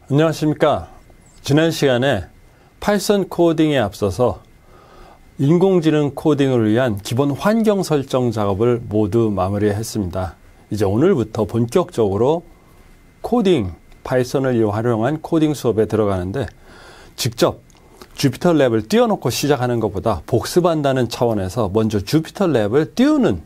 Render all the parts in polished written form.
안녕하십니까. 지난 시간에 파이썬 코딩에 앞서서 인공지능 코딩을 위한 기본 환경 설정 작업을 모두 마무리했습니다. 이제 오늘부터 본격적으로 코딩, 파이썬을 활용한 코딩 수업에 들어가는데 직접 주피터 랩을 띄워놓고 시작하는 것보다 복습한다는 차원에서 먼저 주피터 랩을 띄우는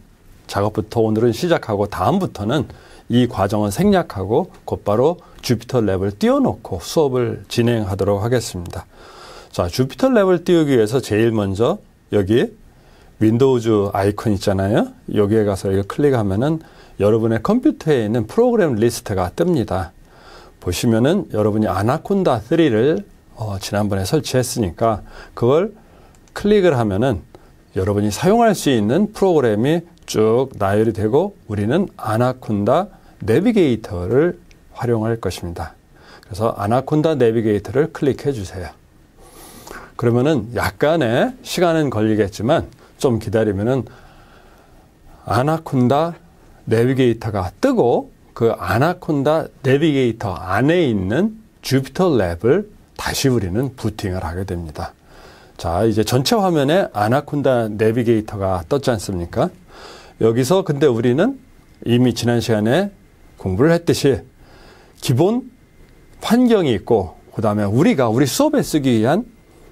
작업부터 오늘은 시작하고 다음부터는 이 과정은 생략하고 곧바로 주피터 랩을 띄워놓고 수업을 진행하도록 하겠습니다. 자, 주피터 랩을 띄우기 위해서 제일 먼저 여기 윈도우즈 아이콘 있잖아요. 여기에 가서 이거 클릭하면은 여러분의 컴퓨터에 있는 프로그램 리스트가 뜹니다. 보시면은 여러분이 아나콘다 3를 지난번에 설치했으니까 그걸 클릭을 하면은 여러분이 사용할 수 있는 프로그램이 쭉 나열이 되고 우리는 아나콘다 내비게이터를 활용할 것입니다. 그래서 아나콘다 내비게이터를 클릭해 주세요. 그러면은 약간의 시간은 걸리겠지만 좀 기다리면은 아나콘다 내비게이터가 뜨고 그 아나콘다 내비게이터 안에 있는 주피터 랩을 다시 우리는 부팅을 하게 됩니다. 자, 이제 전체 화면에 아나콘다 내비게이터가 떴지 않습니까? 여기서 근데 우리는 이미 지난 시간에 공부를 했듯이 기본 환경이 있고 그 다음에 우리 수업에 쓰기 위한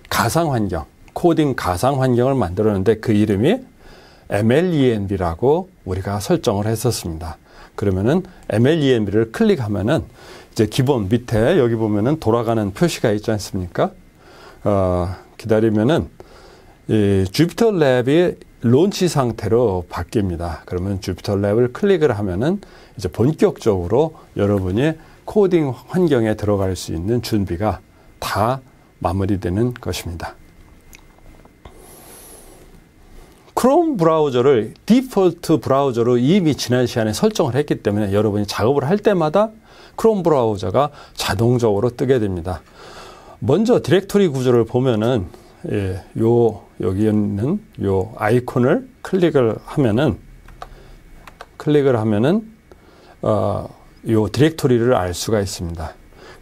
가상 환경, 코딩 가상 환경을 만들었는데 그 이름이 MLENV라고 우리가 설정을 했었습니다. 그러면은 MLENV를 클릭하면은 이제 기본 밑에 여기 보면은 돌아가는 표시가 있지 않습니까? 기다리면은 이 주피터 랩이 론치 상태로 바뀝니다. 그러면 주피터 랩을 클릭을 하면은 이제 본격적으로 여러분이 코딩 환경에 들어갈 수 있는 준비가 다 마무리되는 것입니다. 크롬 브라우저를 디폴트 브라우저로 이미 지난 시간에 설정을 했기 때문에 여러분이 작업을 할 때마다 크롬 브라우저가 자동적으로 뜨게 됩니다. 먼저 디렉토리 구조를 보면은 여기 있는 요 아이콘을 클릭을 하면은 요 디렉토리를 알 수가 있습니다.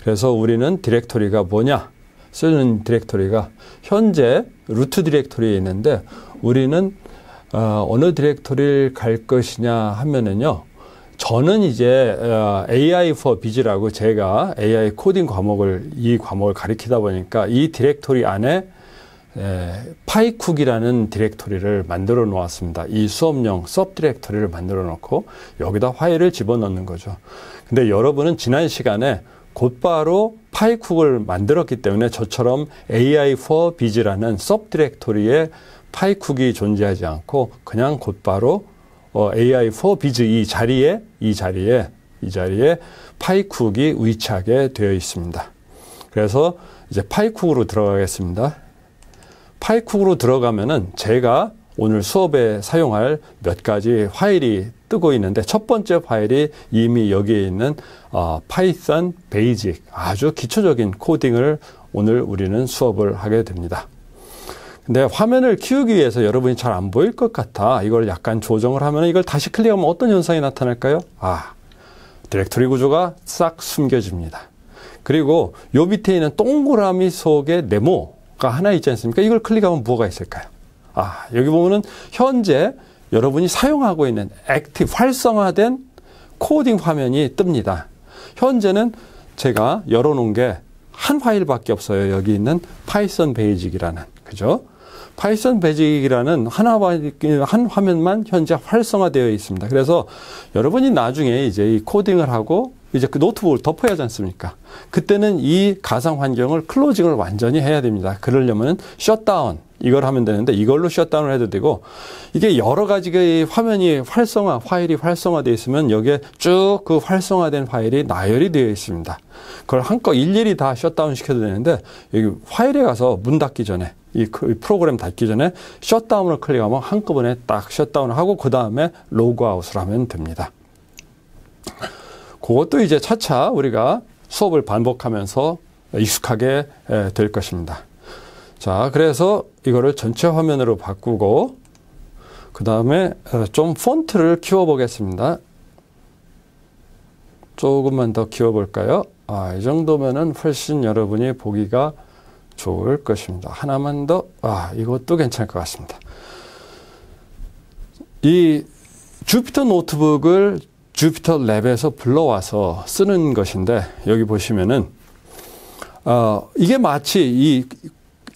그래서 우리는 디렉토리가 뭐냐? 쓰는 디렉토리가 현재 루트 디렉토리에 있는데 우리는 어느 디렉토리를 갈 것이냐 하면은요. 저는 이제 AI for Biz라고 제가 AI 코딩 이 과목을 가리키다 보니까 이 디렉토리 안에 파이쿡이라는 디렉토리를 만들어 놓았습니다. 이 수업용 서브 디렉토리를 만들어 놓고 여기다 파일을 집어넣는 거죠. 근데 여러분은 지난 시간에 곧바로 파이쿡을 만들었기 때문에 저처럼 AI for Biz라는 서브 디렉토리에 파이쿡이 존재하지 않고 그냥 곧바로 AI for Biz 이 자리에 파이쿡이 위치하게 되어 있습니다. 그래서 이제 파이쿡으로 들어가겠습니다. 파이쿡으로 들어가면은 제가 오늘 수업에 사용할 몇 가지 파일이 뜨고 있는데 첫 번째 파일이 이미 여기에 있는 파이썬 베이직 아주 기초적인 코딩을 오늘 우리는 수업을 하게 됩니다. 근데 화면을 키우기 위해서 여러분이 잘 안 보일 것 같아. 이걸 약간 조정을 하면 이걸 다시 클릭하면 어떤 현상이 나타날까요? 디렉토리 구조가 싹 숨겨집니다. 그리고 요 밑에 있는 동그라미 속에 네모가 하나 있지 않습니까? 이걸 클릭하면 뭐가 있을까요? 여기 보면은 현재 여러분이 사용하고 있는 액티브 활성화된 코딩 화면이 뜹니다. 현재는 제가 열어놓은 게 한 파일밖에 없어요. 여기 있는 파이썬 베이직이라는, 그죠? 파이썬 베이직이라는 한 화면만 현재 활성화되어 있습니다. 그래서 여러분이 나중에 이제 이 코딩을 하고 이제 그 노트북을 덮어야 하지 않습니까? 그때는 이 가상 환경을 클로징을 완전히 해야 됩니다. 그러려면 셧다운 이걸 하면 되는데 이걸로 셧다운을 해도 되고 이게 여러 가지의 파일이 활성화되어 있으면 여기에 쭉 그 활성화된 파일이 나열이 되어 있습니다. 그걸 한껏 일일이 다 셧다운 시켜도 되는데 여기 파일에 가서 문 닫기 전에 이 프로그램 닫기 전에 셧다운을 클릭하면 한꺼번에 딱 셧다운을 하고 그 다음에 로그아웃을 하면 됩니다. 그것도 이제 차차 우리가 수업을 반복하면서 익숙하게 될 것입니다. 자, 그래서 이거를 전체 화면으로 바꾸고 그 다음에 좀 폰트를 키워보겠습니다. 조금만 더 키워볼까요? 이 정도면은 훨씬 여러분이 보기가 좋을 것입니다. 하나만 더, 이것도 괜찮을 것 같습니다. 이 주피터 노트북을 주피터 랩에서 불러와서 쓰는 것인데, 여기 보시면은, 이게 마치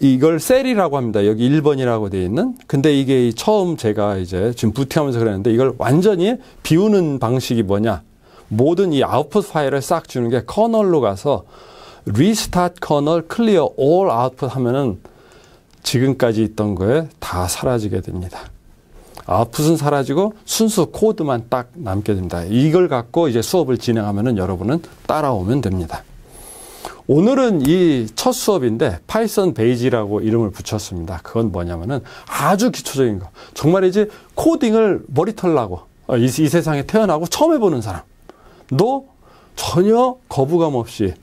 이걸 셀이라고 합니다. 여기 1번이라고 되어 있는. 근데 이게 처음 제가 이제 지금 부팅하면서 그랬는데, 이걸 완전히 비우는 방식이 뭐냐. 모든 이 아웃풋 파일을 싹 주는 게 커널로 가서 restart kernel clear all output 하면은 지금까지 있던 거에 다 사라지게 됩니다. 아웃풋은 사라지고 순수 코드만 딱 남게 됩니다. 이걸 갖고 이제 수업을 진행하면은 여러분은 따라오면 됩니다. 오늘은 이 첫 수업인데 파이썬 베이지라고 이름을 붙였습니다. 그건 뭐냐면은 아주 기초적인 거. 정말이지 코딩을 머리털 나고 이 세상에 태어나고 처음 해보는 사람도 전혀 거부감 없이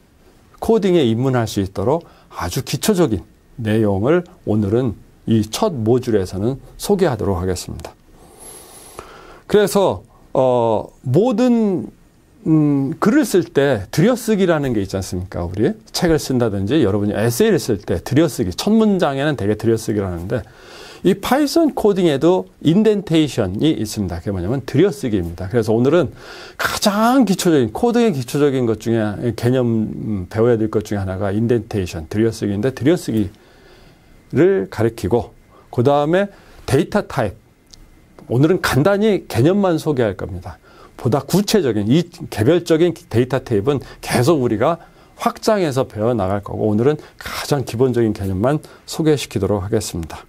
코딩에 입문할 수 있도록 아주 기초적인 내용을 오늘은 이 첫 모듈에서는 소개하도록 하겠습니다. 그래서 모든 글을 쓸 때 들여쓰기라는 게 있지 않습니까? 우리 책을 쓴다든지 여러분이 에세이를 쓸 때 들여쓰기, 첫 문장에는 되게 들여쓰기를 하는데 이 파이썬 코딩에도 인덴테이션이 있습니다. 그게 뭐냐면 들여쓰기입니다. 그래서 오늘은 가장 기초적인 코딩의 기초적인 것 중에 개념 배워야 될 것 중에 하나가 인덴테이션, 들여쓰기인데 들여쓰기를 가리키고 그 다음에 데이터 타입, 오늘은 간단히 개념만 소개할 겁니다. 보다 구체적인 이 개별적인 데이터 타입은 계속 우리가 확장해서 배워나갈 거고 오늘은 가장 기본적인 개념만 소개시키도록 하겠습니다.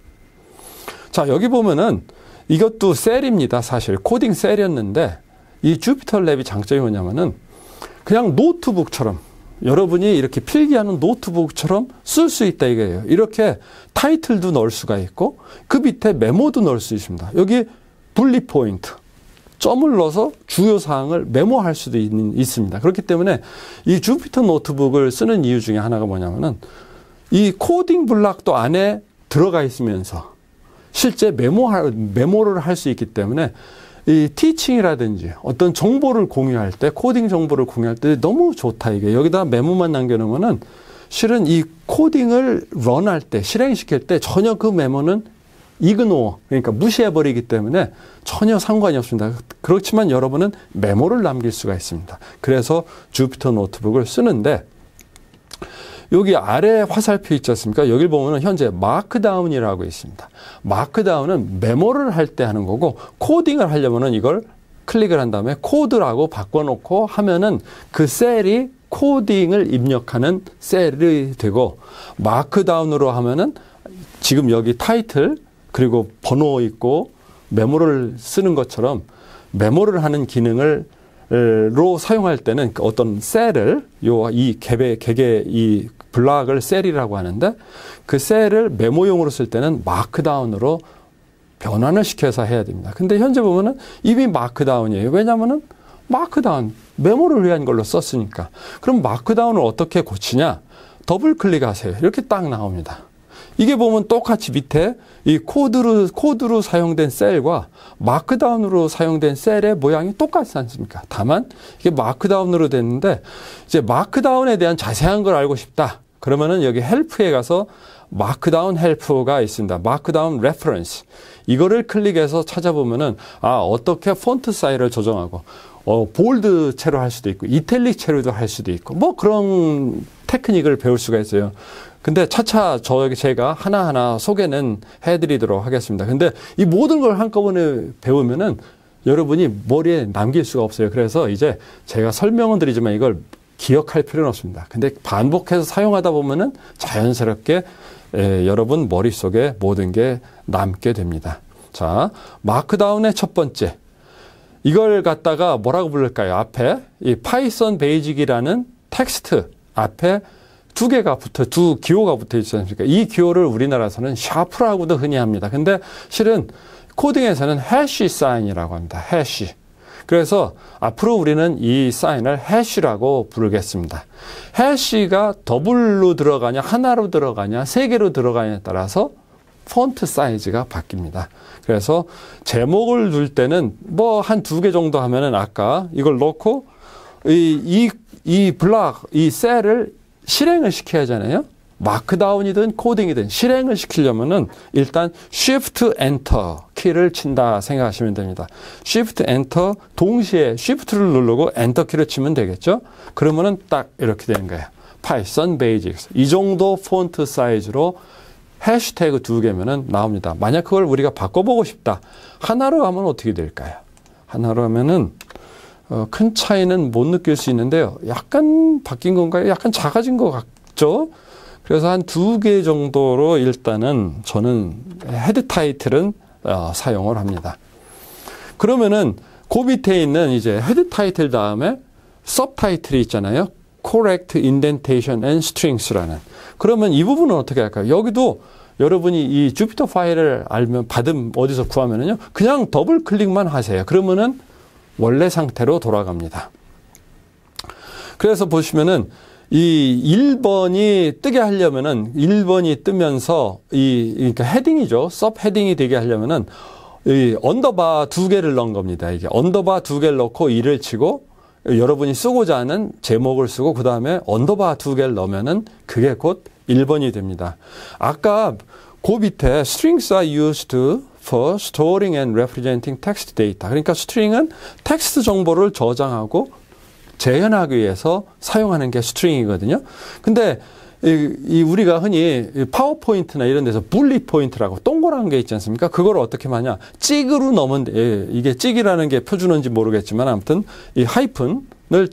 자, 여기 보면은 이것도 셀입니다. 사실 코딩 셀이었는데 이 주피터 랩이 장점이 뭐냐면은 그냥 노트북처럼 여러분이 이렇게 필기하는 노트북처럼 쓸 수 있다 이거예요. 이렇게 타이틀도 넣을 수가 있고 그 밑에 메모도 넣을 수 있습니다. 여기 분리 포인트, 점을 넣어서 주요 사항을 메모할 수도 있습니다. 그렇기 때문에 이 주피터 노트북을 쓰는 이유 중에 하나가 뭐냐면은 이 코딩 블록도 안에 들어가 있으면서 실제 메모를 할 수 있기 때문에 이 티칭이라든지 어떤 정보를 공유할 때, 코딩 정보를 공유할 때 너무 좋다 이게. 여기다 메모만 남겨놓으면은 실은 이 코딩을 런할 때, 실행시킬 때 전혀 그 메모는 이그노어, 그러니까 무시해버리기 때문에 전혀 상관이 없습니다. 그렇지만 여러분은 메모를 남길 수가 있습니다. 그래서 주피터 노트북을 쓰는데 여기 아래 화살표 있지 않습니까? 여기 보면은 현재 마크다운이라고 있습니다. 마크다운은 메모를 할 때 하는 거고 코딩을 하려면은 이걸 클릭을 한 다음에 코드라고 바꿔놓고 하면은 그 셀이 코딩을 입력하는 셀이 되고 마크다운으로 하면은 지금 여기 타이틀 그리고 번호 있고 메모를 쓰는 것처럼 메모를 하는 기능을 로 사용할 때는 어떤 셀을 이 개개 이 블록을 셀이라고 하는데 그 셀을 메모용으로 쓸 때는 마크다운으로 변환을 시켜서 해야 됩니다. 근데 현재 보면은 이미 마크다운이에요. 왜냐면은 마크다운 메모를 위한 걸로 썼으니까. 그럼 마크다운을 어떻게 고치냐? 더블 클릭하세요. 이렇게 딱 나옵니다. 이게 보면 똑같이 밑에 이 코드로 사용된 셀과 마크다운으로 사용된 셀의 모양이 똑같지 않습니까? 다만 이게 마크다운으로 됐는데 이제 마크다운에 대한 자세한 걸 알고 싶다. 그러면은 여기 헬프에 가서 마크다운 헬프가 있습니다. 마크다운 레퍼런스. 이거를 클릭해서 찾아보면은 어떻게 폰트 사이즈를 조정하고 볼드 채로 할 수도 있고 이탈릭 채로도 할 수도 있고 뭐 그런 테크닉을 배울 수가 있어요. 근데 차차 제가 하나하나 소개는 해드리도록 하겠습니다. 근데 이 모든 걸 한꺼번에 배우면은 여러분이 머리에 남길 수가 없어요. 그래서 이제 제가 설명은 드리지만 이걸 기억할 필요는 없습니다. 근데 반복해서 사용하다 보면은 자연스럽게 여러분 머릿속에 모든 게 남게 됩니다. 자, 마크다운의 첫 번째. 이걸 갖다가 뭐라고 부를까요? 앞에 이 파이썬 베이직이라는 텍스트 앞에 두 기호가 붙어 있지 않습니까? 이 기호를 우리나라에서는 샤프라고도 흔히 합니다. 근데 실은 코딩에서는 해시 사인이라고 합니다. 해시. 그래서 앞으로 우리는 이 사인을 해시라고 부르겠습니다. 해시가 더블로 들어가냐, 하나로 들어가냐, 세 개로 들어가냐에 따라서 폰트 사이즈가 바뀝니다. 그래서 제목을 둘 때는 뭐 한 2개 정도 하면은 아까 이걸 넣고 이 이 셀을 실행을 시켜야 하잖아요. 마크다운이든 코딩이든 실행을 시키려면은 일단 Shift Enter 키를 친다 생각하시면 됩니다. Shift Enter 동시에 Shift를 누르고 Enter 키를 치면 되겠죠. 그러면은 딱 이렇게 되는 거예요. Python Basics. 이 정도 폰트 사이즈로 해시태그 2개면은 나옵니다. 만약 그걸 우리가 바꿔보고 싶다. 하나로 하면 어떻게 될까요? 하나로 하면은 큰 차이는 못 느낄 수 있는데요. 약간 바뀐 건가요? 약간 작아진 것 같죠? 그래서 한 2개 정도로 일단은 저는 헤드 타이틀은 사용을 합니다. 그러면은 그 밑에 있는 이제 헤드 타이틀 다음에 서브 타이틀이 있잖아요. Correct Indentation and Strings라는. 그러면 이 부분은 어떻게 할까요? 여기도 여러분이 이 주피터 파일을 알면 어디서 구하면은요. 그냥 더블 클릭만 하세요. 그러면은 원래 상태로 돌아갑니다. 그래서 보시면은 이 1번이 뜨게 하려면은 1번이 뜨면서 그러니까 헤딩이죠. 서브 헤딩이 되게 하려면은 이 언더바 2개를 넣은 겁니다. 이게 언더바 2개를 넣고 2를 치고 여러분이 쓰고자 하는 제목을 쓰고 그 다음에 언더바 2개를 넣으면은 그게 곧 1번이 됩니다. 아까 그 밑에 strings are used for storing and representing text data. 그러니까 스트링은 텍스트 정보를 저장하고 재현하기 위해서 사용하는 게 스트링이거든요. 근데 우리가 흔히 파워포인트나 이런 데서 bullet 포인트라고 동그란 게 있지 않습니까? 그걸 어떻게 하냐? 찍으로 넣으면 이게 찍이라는 게 표준어인지 모르겠지만 아무튼 이 하이픈을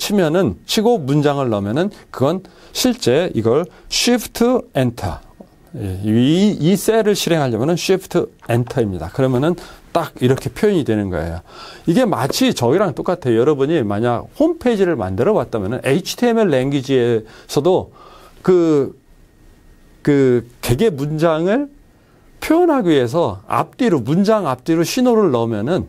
치고 문장을 넣으면은 그건 실제 이걸 Shift Enter. 이 셀을 실행하려면은 Shift Enter입니다. 그러면은 딱 이렇게 표현이 되는 거예요. 이게 마치 저희랑 똑같아요. 여러분이 만약 홈페이지를 만들어 봤다면은 HTML 랭귀지에서도 그 개개 문장을 표현하기 위해서 문장 앞뒤로 신호를 넣으면은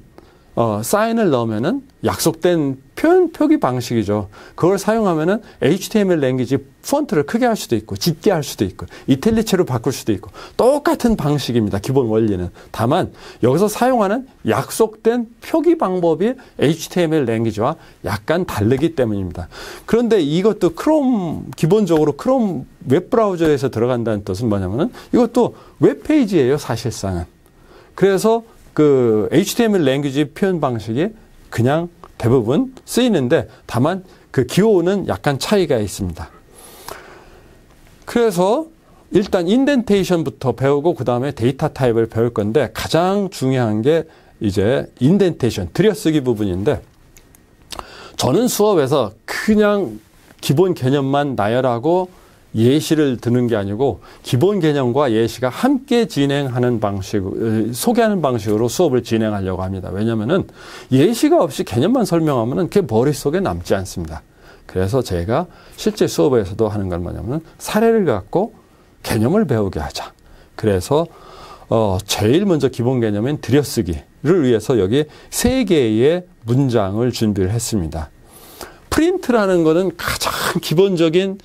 사인을 넣으면은 약속된 표기 방식이죠. 그걸 사용하면은 HTML 랭귀지 폰트를 크게 할 수도 있고 짙게 할 수도 있고 이탈리체로 바꿀 수도 있고 똑같은 방식입니다. 기본 원리는. 다만 여기서 사용하는 약속된 표기 방법이 HTML 랭귀지와 약간 다르기 때문입니다. 그런데 이것도 기본적으로 크롬 웹브라우저에서 들어간다는 뜻은 뭐냐면은 이것도 웹페이지예요, 사실상은. 그래서 그 HTML 랭귀지 표현 방식이 그냥 대부분 쓰이는데 다만 그 기호는 약간 차이가 있습니다. 그래서 일단 인덴테이션부터 배우고 그 다음에 데이터 타입을 배울 건데 가장 중요한 게 이제 인덴테이션, 들여쓰기 부분인데 저는 수업에서 그냥 기본 개념만 나열하고 예시를 드는 게 아니고 기본 개념과 예시가 함께 진행하는 소개하는 방식으로 수업을 진행하려고 합니다. 왜냐면은 예시가 없이 개념만 설명하면은 그게 머릿속에 남지 않습니다. 그래서 제가 실제 수업에서도 하는 건 뭐냐면은 사례를 갖고 개념을 배우게 하자. 그래서 제일 먼저 기본 개념인 들여쓰기를 위해서 여기 3개의 문장을 준비를 했습니다. 프린트라는 거는 가장 기본적인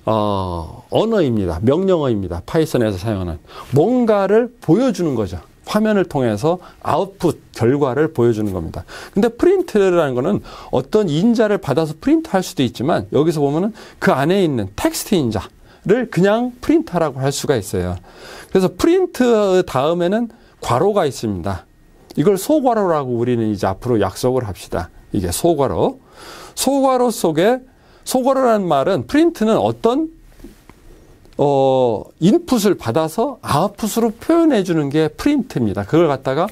언어입니다. 명령어입니다. 파이썬에서 사용하는. 뭔가를 보여주는 거죠. 화면을 통해서 아웃풋, 결과를 보여주는 겁니다. 근데 프린트라는 거는 어떤 인자를 받아서 프린트할 수도 있지만 여기서 보면은 그 안에 있는 텍스트 인자를 그냥 프린트하라고 할 수가 있어요. 그래서 프린트 다음에는 괄호가 있습니다. 이걸 소괄호라고 우리는 이제 앞으로 약속을 합시다. 이게 소괄호. 소괄호 속에 소괄호라는 말은 프린트는 어떤 인풋을 받아서 아웃풋으로 표현해 주는 게 프린트입니다. 그걸 갖다가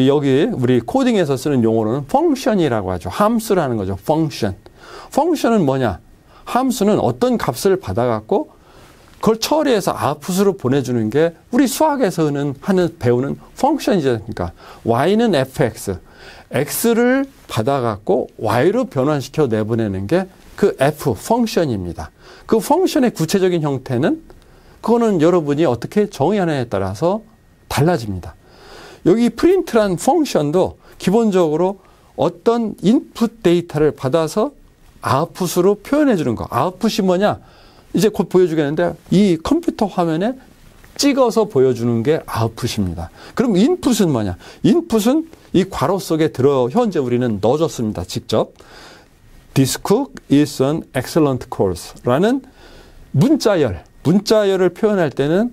여기 우리 코딩에서 쓰는 용어로는 펑션이라고 하죠. 함수라는 거죠. 펑션. 펑션은 뭐냐? 함수는 어떤 값을 받아갖고 그걸 처리해서 아웃풋으로 보내주는 게 우리 수학에서 배우는 펑션이지 않습니까? y는 fx. x를 받아갖고 y로 변환시켜 내보내는 게 그 f, 펑션입니다. 그 펑션의 구체적인 형태는 그거는 여러분이 어떻게 정의하느냐에 따라서 달라집니다. 여기 프린트란 펑션도 기본적으로 어떤 인풋 데이터를 받아서 아웃풋으로 표현해 주는 거. 아웃풋이 뭐냐? 이제 곧 보여주겠는데 이 컴퓨터 화면에 찍어서 보여주는 게 아웃풋입니다. 그럼 인풋은 뭐냐? 인풋은 이 괄호 속에 현재 우리는 넣어줬습니다. 직접. This cook is an excellent course 라는 문자열을 표현할 때는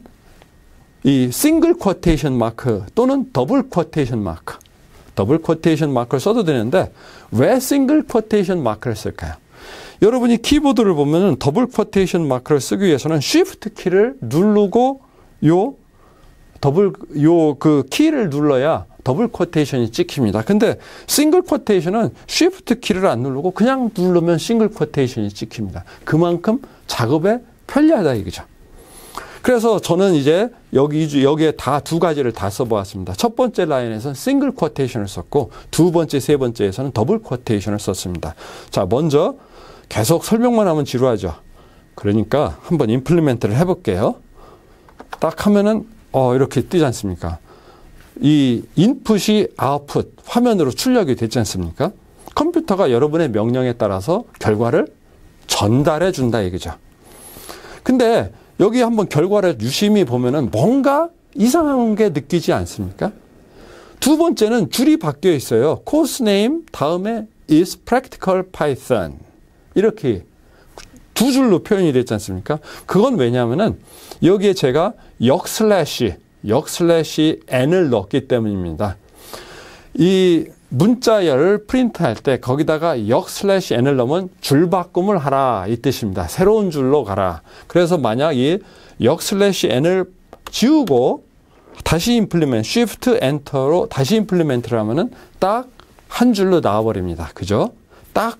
이 싱글 쿼테이션 마크 또는 더블 쿼테이션 마크를 써도 되는데 왜 싱글 쿼테이션 마크를 쓸까요? 여러분이 키보드를 보면은 더블 쿼테이션 마크를 쓰기 위해서는 Shift 키를 누르고 그 키를 눌러야 더블 쿼테이션이 찍힙니다. 근데 싱글 쿼테이션은 Shift 키를 안 누르고 그냥 누르면 싱글 쿼테이션이 찍힙니다. 그만큼 작업에 편리하다 이거죠. 그래서 저는 이제 여기에 다 두 가지를 다 써보았습니다. 첫 번째 라인에서는 싱글 쿼테이션을 썼고 두 번째, 세 번째에서는 더블 쿼테이션을 썼습니다. 자, 먼저 계속 설명만 하면 지루하죠. 그러니까 한번 임플리멘트를 해볼게요. 딱 하면은 이렇게 뜨지 않습니까? 이 인풋이 아웃풋 화면으로 출력이 되지 않습니까? 컴퓨터가 여러분의 명령에 따라서 결과를 전달해 준다 이거죠. 근데 여기 한번 결과를 유심히 보면은 뭔가 이상한 게 느끼지 않습니까? 두 번째는 줄이 바뀌어 있어요. course name 다음에 is practical python 이렇게 두 줄로 표현이 됐지 않습니까? 그건 왜냐하면은 여기에 제가 역슬래시 n을 넣었기 때문입니다. 이 문자열을 프린트할 때 거기다가 역슬래시_n을 넣으면 줄바꿈을 하라 이 뜻입니다. 새로운 줄로 가라. 그래서 만약 이 역슬래시_n을 지우고 다시 임플리멘트, Shift 엔터로 다시 임플리멘트를 하면은 딱 한 줄로 나와버립니다. 그죠? 딱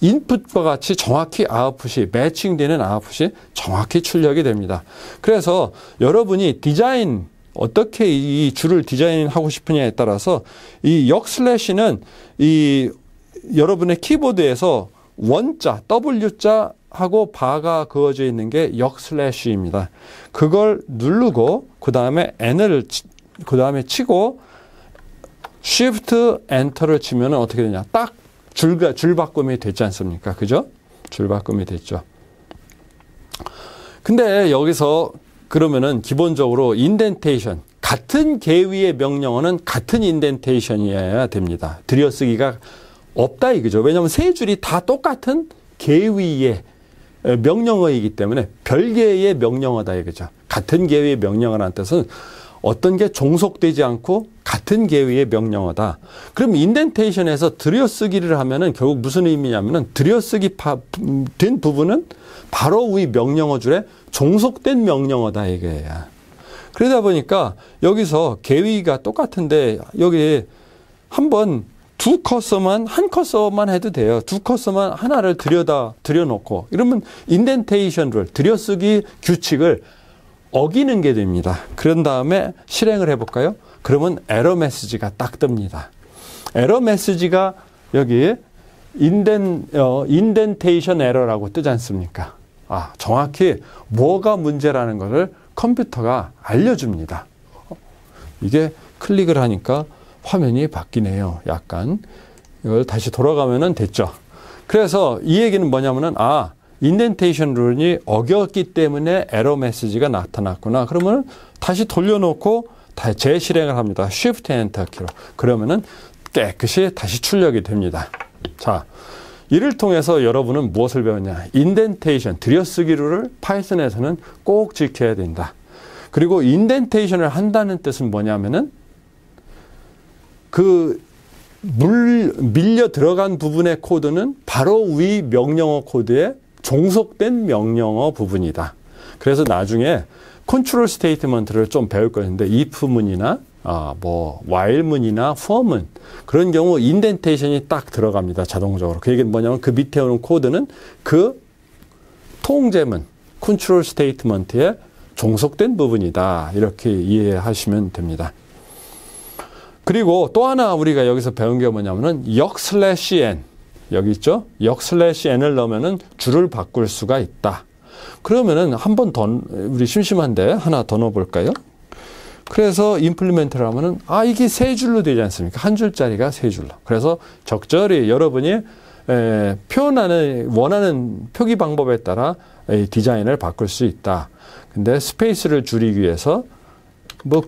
인풋과 같이 정확히 아웃풋이 매칭되는 아웃풋이 정확히 출력이 됩니다. 그래서 여러분이 디자인 어떻게 이 줄을 디자인하고 싶으냐에 따라서 이 역슬래시는 이 여러분의 키보드에서 원자, W자 하고 바가 그어져 있는 게 역슬래시입니다. 그걸 누르고 그 다음에 N을 그 다음에 치고 Shift 엔터를 치면 어떻게 되냐? 딱 줄바꿈이 됐지 않습니까? 그죠? 줄바꿈이 됐죠. 근데 여기서 그러면은 기본적으로 인덴테이션, 같은 개위의 명령어는 같은 인덴테이션이어야 됩니다. 들여쓰기가 없다 이거죠. 왜냐하면 세 줄이 다 똑같은 개위의 명령어이기 때문에 별개의 명령어다 이거죠. 같은 개위의 명령어라는 뜻은 어떤 게 종속되지 않고 같은 개위의 명령어다. 그럼 인덴테이션에서 들여쓰기를 하면은 결국 무슨 의미냐면은 들여쓰기 된 부분은 바로 위 명령어 줄에 종속된 명령어다 이거예요. 그러다 보니까 여기서 개위가 똑같은데 여기 한번 한 커서만 해도 돼요. 두 커서만 하나를 들여놓고 이러면 인덴테이션 룰, 들여쓰기 규칙을 어기는 게 됩니다. 그런 다음에 실행을 해볼까요? 그러면 에러 메시지가 딱 뜹니다. 에러 메시지가 여기 인덴테이션 에러라고 뜨지 않습니까? 정확히 뭐가 문제라는 것을 컴퓨터가 알려줍니다. 이게 클릭을 하니까 화면이 바뀌네요. 약간 이걸 다시 돌아가면은 됐죠. 그래서 이 얘기는 뭐냐면은 인덴테이션 룰이 어겼기 때문에 에러 메시지가 나타났구나. 그러면 다시 돌려놓고 재실행을 합니다. Shift 엔터 키로. 그러면은 깨끗이 다시 출력이 됩니다. 자, 이를 통해서 여러분은 무엇을 배웠냐? 인덴테이션, 들여쓰기 룰을 파이썬에서는 꼭 지켜야 된다. 그리고 인덴테이션을 한다는 뜻은 뭐냐면은 밀려 들어간 부분의 코드는 바로 위 명령어 코드에 종속된 명령어 부분이다. 그래서 나중에 컨트롤 스테이트먼트를 좀 배울 거였는데 if문이나 while문이나 for문 그런 경우 인덴테이션이 딱 들어갑니다. 자동적으로. 그 얘기는 뭐냐면 그 밑에 오는 코드는 그 통제문 컨트롤 스테이트먼트에 종속된 부분이다. 이렇게 이해하시면 됩니다. 그리고 또 하나 우리가 여기서 배운 게 뭐냐면은 역슬래시_n 여기 있죠? 역슬래시_n을 넣으면은 줄을 바꿀 수가 있다. 그러면은 한 번 더 우리 심심한데 하나 더 넣어볼까요? 그래서 임플리멘트를 하면은 이게 세 줄로 되지 않습니까? 한 줄짜리가 세 줄로. 그래서 적절히 여러분이 원하는 표기 방법에 따라 디자인을 바꿀 수 있다. 근데 스페이스를 줄이기 위해서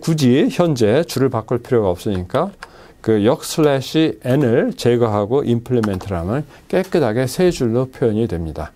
굳이 현재 줄을 바꿀 필요가 없으니까 그 역 슬래시 n을 제거하고 implement를 하면 깨끗하게 세 줄로 표현이 됩니다.